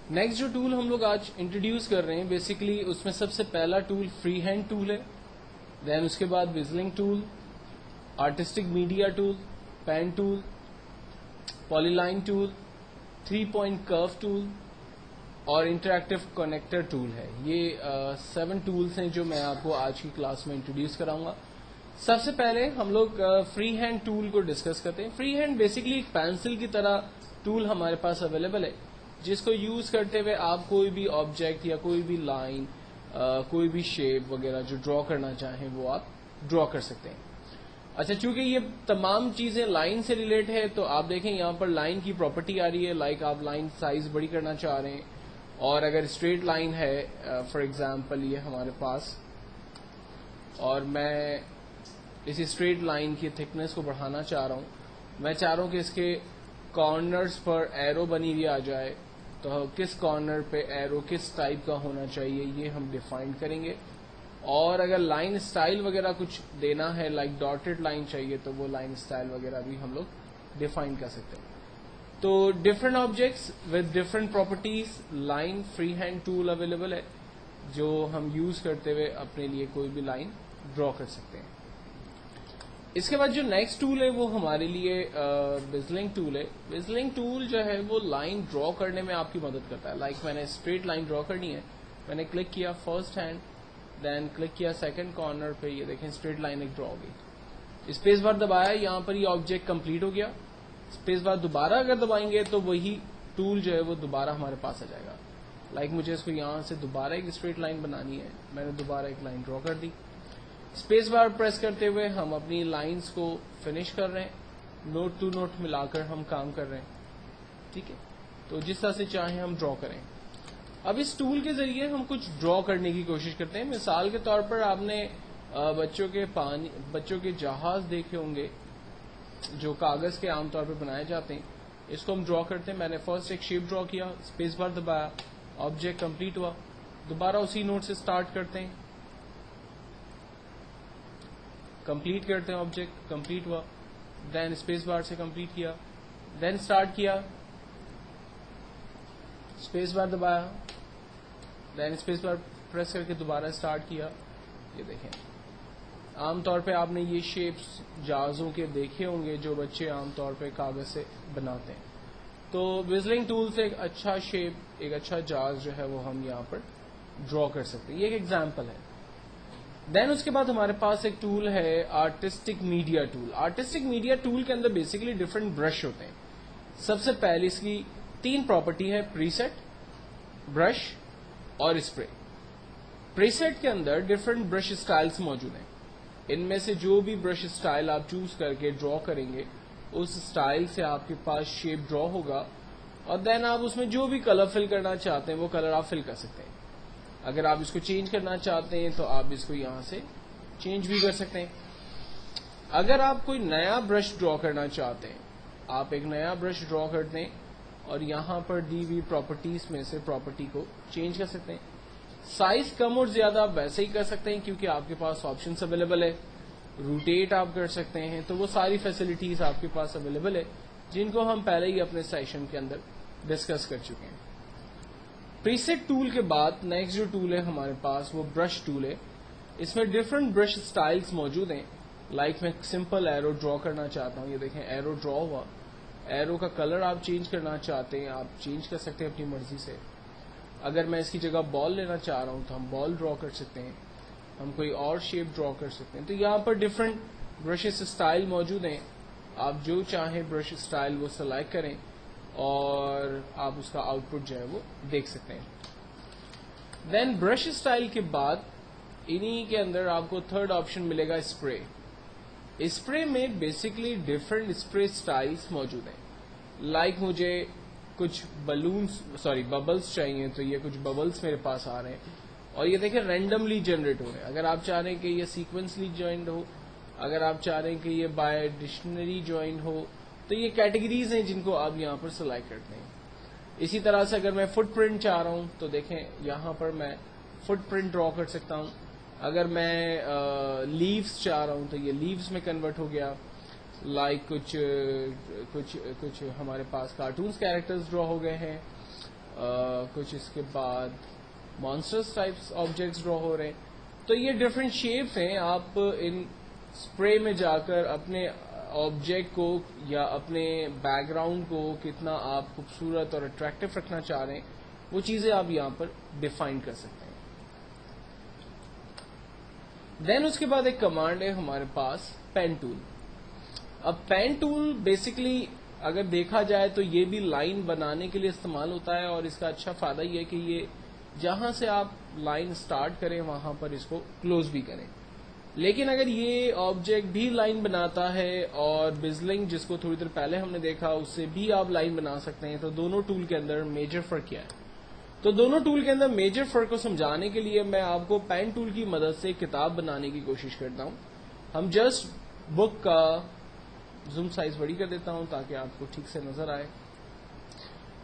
Next جو tool ہم لوگ آج انٹروڈیوس کر رہے ہیں بیسکلی اس میں سب سے پہلا ٹول فری ہینڈ ٹول ہے. دین اس کے بعد وزلنگ tool, artistic media tool, pen tool, polyline tool, 3 point curve tool اور انٹریکٹیو کنیکٹر ٹول ہے. یہ 7 ٹولز ہیں جو میں آپ کو آج کی کلاس میں انٹروڈیوس کراؤں گا. سب سے پہلے ہم لوگ فری ہینڈ ٹول کو ڈسکس کرتے ہیں. فری ہینڈ بیسکلی ایک پینسل کی طرح ٹول ہمارے پاس اویلیبل ہے جس کو یوز کرتے ہوئے آپ کوئی بھی آبجیکٹ یا کوئی بھی لائن, کوئی بھی شیپ وغیرہ جو ڈرا کرنا چاہیں وہ آپ ڈرا کر سکتے ہیں. اچھا, چونکہ یہ تمام چیزیں لائن سے ریلیٹ ہے تو آپ دیکھیں یہاں پر لائن کی پراپرٹی آ رہی ہے. لائک آپ لائن سائز بڑی کرنا چاہ رہے ہیں اور اگر اسٹریٹ لائن ہے فار ایگزامپل یہ ہمارے پاس, اور میں اسی اسٹریٹ لائن کی تھکنیس کو بڑھانا چاہ رہا ہوں, میں چاہ رہا ہوں کہ اس کے کارنرز پر ایرو بنی ہوئی آ جائے, تو کس کارنر پہ ایرو کس ٹائپ کا ہونا چاہیے یہ ہم ڈیفائن کریں گے. اور اگر لائن اسٹائل وغیرہ کچھ دینا ہے لائک ڈاٹڈ لائن چاہیے تو وہ لائن اسٹائل وغیرہ بھی ہم لوگ ڈیفائن کر سکتے ہیں. تو different objects with different properties, line free hand tool available ہے جو ہم یوز کرتے ہوئے اپنے لیے کوئی بھی لائن ڈرا کر سکتے ہیں. اس کے بعد جو نیکسٹ ٹول ہے وہ ہمارے لیے وزلنگ ٹول ہے. وزلنگ ٹول جو ہے وہ لائن ڈرا کرنے میں آپ کی مدد کرتا ہے. لائک میں نے اسٹریٹ لائن ڈرا کرنی ہے, میں نے کلک کیا فرسٹ ہینڈ, دین کلک کیا سیکنڈ کارنر پہ, یہ دیکھیں اسٹریٹ لائن ایک ڈرا ہو گئی. اسپیس بار دبایا, یہاں پر یہ آبجیکٹ کمپلیٹ ہو گیا. اسپیس بار دوبارہ اگر دبائیں گے تو وہی ٹول جو ہے وہ دوبارہ ہمارے پاس آ جائے گا. لائک مجھے اس کو یہاں سے دوبارہ ایک اسٹریٹ لائن بنانی ہے, میں نے دوبارہ ایک لائن ڈرا کر دی. اسپیس بار پریس کرتے ہوئے ہم اپنی لائنز کو فنش کر رہے ہیں, نوٹ ٹو نوٹ ملا کر ہم کام کر رہے ہیں. ٹھیک ہے, تو جس طرح سے چاہیں ہم ڈرا کریں. اب اس ٹول کے ذریعے ہم کچھ ڈرا کرنے کی کوشش کرتے ہیں. مثال کے طور پر آپ نے بچوں کے جہاز دیکھے ہوں گے جو کاغذ کے عام طور پہ بنائے جاتے ہیں. اس کو ہم ڈرا کرتے ہیں. میں نے فرسٹ ایک شیپ ڈرا کیا, اسپیس بار دبایا, آبجیکٹ کمپلیٹ ہوا, دوبارہ اسی نوٹ سے سٹارٹ کرتے ہیں, کمپلیٹ کرتے ہیں, آبجیکٹ کمپلیٹ ہوا, دین اسپیس بار سے کمپلیٹ کیا, دین سٹارٹ کیا, اسپیس بار دبایا, دین اسپیس بار پریس کر کے دوبارہ سٹارٹ کیا. یہ دیکھیں عام طور پہ آپ نے یہ شیپس جہازوں کے دیکھے ہوں گے جو بچے عام طور پہ کاغذ سے بناتے ہیں. تو وزلنگ ٹول سے ایک اچھا شیپ, ایک اچھا جہاز جو ہے وہ ہم یہاں پر ڈرا کر سکتے ہیں. یہ ایک ایگزامپل ہے. دین اس کے بعد ہمارے پاس ایک ٹول ہے artistic media tool. Artistic media tool کے اندر بیسکلی ڈفرینٹ برش ہوتے ہیں. سب سے پہلے اس کی 3 پراپرٹی ہے, پری سیٹ, برش اور اسپرے. پری سیٹ کے اندر ڈفرینٹ برش اسٹائلس موجود ہیں. ان میں سے جو بھی برش اسٹائل آپ چوز کر کے ڈرا کریں گے اس اسٹائل سے آپ کے پاس شیپ ڈرا ہوگا, اور دین آپ اس میں جو بھی کلر فل کرنا چاہتے ہیں وہ کلر آپ فل کر سکتے ہیں. اگر آپ اس کو چینج کرنا چاہتے ہیں تو آپ اس کو یہاں سے چینج بھی کر سکتے ہیں. اگر آپ کوئی نیا برش ڈرا کرنا چاہتے ہیں, آپ ایک نیا برش ڈرا کر دیں اور یہاں پر دی ہوئی پراپرٹیز میں سے پراپرٹی کو چینج کر سکتے ہیں. سائز کم اور زیادہ آپ ویسے ہی کر سکتے ہیں کیونکہ آپ کے پاس آپشنس اویلیبل ہے. روٹیٹ آپ کر سکتے ہیں, تو وہ ساری فیسلٹیز آپ کے پاس اویلیبل ہے جن کو ہم پہلے ہی اپنے سیشن کے اندر ڈسکس کر چکے ہیں. پریسیٹ ٹول کے بعد نیکسٹ جو ٹول ہے ہمارے پاس وہ برش ٹول ہے. اس میں ڈفرینٹ برش اسٹائلس موجود ہیں. لائک میں سمپل ایرو ڈرا کرنا چاہتا ہوں, یہ دیکھیں ایرو ڈرا ہوا. ایرو کا کلر آپ چینج کرنا چاہتے ہیں, آپ چینج کر سکتے ہیں اپنی مرضی سے. اگر میں اس کی جگہ بال لینا چاہ رہا ہوں تو ہم بال ڈرا کر سکتے ہیں, ہم کوئی اور شیپ ڈرا کر سکتے ہیں. تو یہاں پر ڈفرینٹ برشز اسٹائل موجود ہیں. آپ جو چاہیں برش اسٹائل وہ سلیکٹ کریں اور آپ اس کا آؤٹ پٹ جو ہے وہ دیکھ سکتے ہیں. دین برش اسٹائل کے بعد انہی کے اندر آپ کو تھرڈ آپشن ملے گا اسپرے. اسپرے میں بیسکلی ڈفرینٹ اسپرے اسٹائلس موجود ہیں. لائک مجھے کچھ ببلس چاہیے تو یہ کچھ ببلس میرے پاس آ رہے ہیں, اور یہ دیکھیں رینڈملی جنریٹ ہو رہے ہیں. اگر آپ چاہ رہے ہیں کہ یہ سیکوینسلی جوائنڈ ہو, اگر آپ چاہ رہے ہیں کہ یہ بائی ڈکشنری جوائن ہو, تو یہ کیٹیگریز ہیں جن کو آپ یہاں پر سلیکٹ کرتے ہیں. اسی طرح سے اگر میں فٹ پرنٹ چاہ رہا ہوں تو دیکھیں یہاں پر میں فٹ پرنٹ ڈرا کر سکتا ہوں. اگر میں لیوز چاہ رہا ہوں تو یہ لیوز میں کنورٹ ہو گیا. لائک کچھ ہمارے پاس کارٹونز کیریکٹرز ڈرا ہو گئے ہیں, کچھ اس کے بعد مانسٹرس ٹائپس آبجیکٹس ڈرا ہو رہے ہیں. تو یہ ڈفرینٹ شیپس ہیں. آپ ان اسپرے میں جا کر اپنے آبجیکٹ کو یا اپنے بیک گراؤنڈ کو کتنا آپ خوبصورت اور اٹریکٹیو رکھنا چاہ رہے ہیں وہ چیزیں آپ یہاں پر ڈیفائن کر سکتے ہیں. دین اس کے بعد ایک کمانڈ ہے ہمارے پاس پین ٹول. اب پین ٹول بیسکلی اگر دیکھا جائے تو یہ بھی لائن بنانے کے لیے استعمال ہوتا ہے, اور اس کا اچھا فائدہ یہ ہے کہ یہ جہاں سے آپ لائن سٹارٹ کریں وہاں پر اس کو کلوز بھی کریں. لیکن اگر یہ آبجیکٹ بھی لائن بناتا ہے اور بزلنگ جس کو تھوڑی دیر پہلے ہم نے دیکھا اس سے بھی آپ لائن بنا سکتے ہیں, تو دونوں ٹول کے اندر میجر فرق کیا ہے؟ تو دونوں ٹول کے اندر میجر فرق کو سمجھانے کے لیے میں آپ کو پین ٹول کی مدد سے کتاب بنانے کی کوشش کرتا ہوں. ہم جسٹ بک کا زوم سائز بڑی کر دیتا ہوں تاکہ آپ کو ٹھیک سے نظر آئے.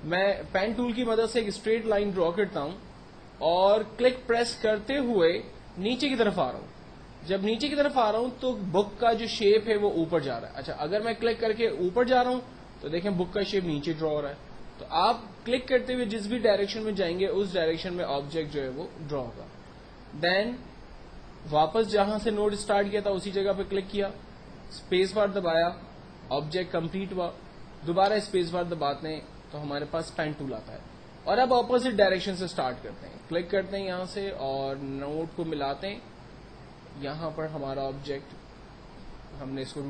میں پین ٹول کی مدد سے ایک اسٹریٹ لائن ڈرا کرتا ہوں اور کلک پریس کرتے ہوئے نیچے کی طرف آ رہا ہوں. جب نیچے کی طرف آ رہا ہوں تو بک کا جو شیپ ہے وہ اوپر جا رہا ہے. اچھا, اگر میں کلک کر کے اوپر جا رہا ہوں تو دیکھیں بک کا شیپ نیچے ڈرا ہو رہا ہے. تو آپ کلک کرتے ہوئے جس بھی ڈائریکشن میں جائیں گے اس ڈائریکشن میں آبجیکٹ جو ہے وہ ڈرا ہوگا. دین واپس جہاں سے نوٹ اسٹارٹ کیا تھا اسی جگہ پہ کلک کیا, اسپیس بار دبایا, آبجیکٹ کمپلیٹ ہوا, دوبارہ اسپیس بار دباتے ہیں تو ہمارے پاس پین ٹول آتا ہے. اور اب اپوزٹ ڈائریکشن سے اسٹارٹ کرتے ہیں, کلک کرتے ہیں یہاں سے اور نوٹ کو ملاتے ہیں. یہاں پر ہمارا آبجیکٹ ہم نے اس کو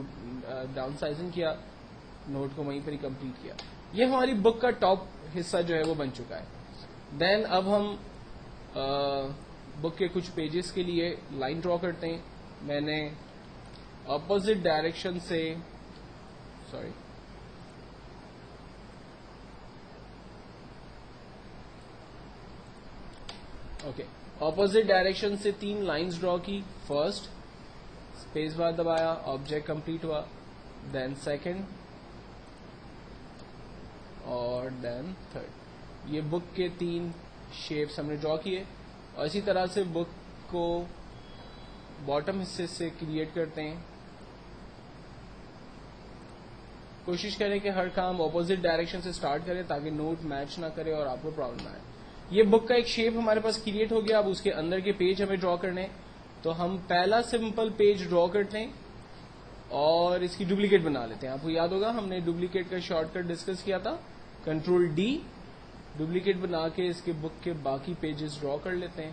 ڈاؤن سائزنگ کیا, نوٹ کو وہیں پر ہی کمپلیٹ کیا. یہ ہماری بک کا ٹاپ حصہ جو ہے وہ بن چکا ہے. دین اب ہم بک کے کچھ پیجز کے لیے لائن ڈرا کرتے ہیں. میں نے اپوزٹ ڈائریکشن سے اپوزٹ ڈائریکشن سے 3 لائنز ڈرا کی. فرسٹ اسپیس بار دبایا, آبجیکٹ کمپلیٹ ہوا, دین سیکنڈ اور دین تھرڈ. یہ بک کے 3 شیپس ہم نے ڈرا کیے. اور اسی طرح سے بک کو باٹم حصے سے کریٹ کرتے ہیں. کوشش کریں کہ ہر کام اپوزٹ ڈائریکشن سے سٹارٹ کریں تاکہ نوٹ میچ نہ کرے اور آپ کو پرابلم نہ آئے. یہ بک کا ایک شیپ ہمارے پاس کریٹ ہو گیا. اب اس کے اندر کے پیج ہمیں ڈرا کرنے, تو ہم پہلا سمپل پیج ڈرا کرتے ہیں اور اس کی ڈپلیکیٹ بنا لیتے ہیں. آپ کو یاد ہوگا ہم نے ڈپلیکیٹ کا شارٹ کٹ ڈسکس کیا تھا, کنٹرول ڈی, ڈپلیکیٹ بنا کے اس کے بک کے باقی پیجز ڈرا کر لیتے ہیں.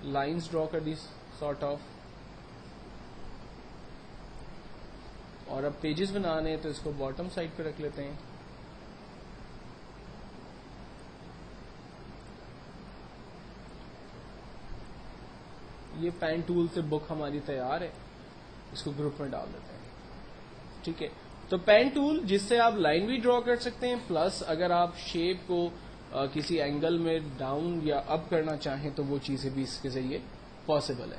لائنز ڈرا کر دی سارٹ آف, اور اب پیجز بنانے تو اس کو باٹم سائڈ پہ رکھ لیتے ہیں. یہ پین ٹول سے بک ہماری تیار ہے, اس کو گروپ میں ڈال دیتے ہیں. ٹھیک ہے, تو پین ٹول جس سے آپ لائن بھی ڈرا کر سکتے ہیں, پلس اگر آپ شیپ کو کسی اینگل میں ڈاؤن یا اپ کرنا چاہیں تو وہ چیزیں بھی اس کے ذریعے پاسبل ہے.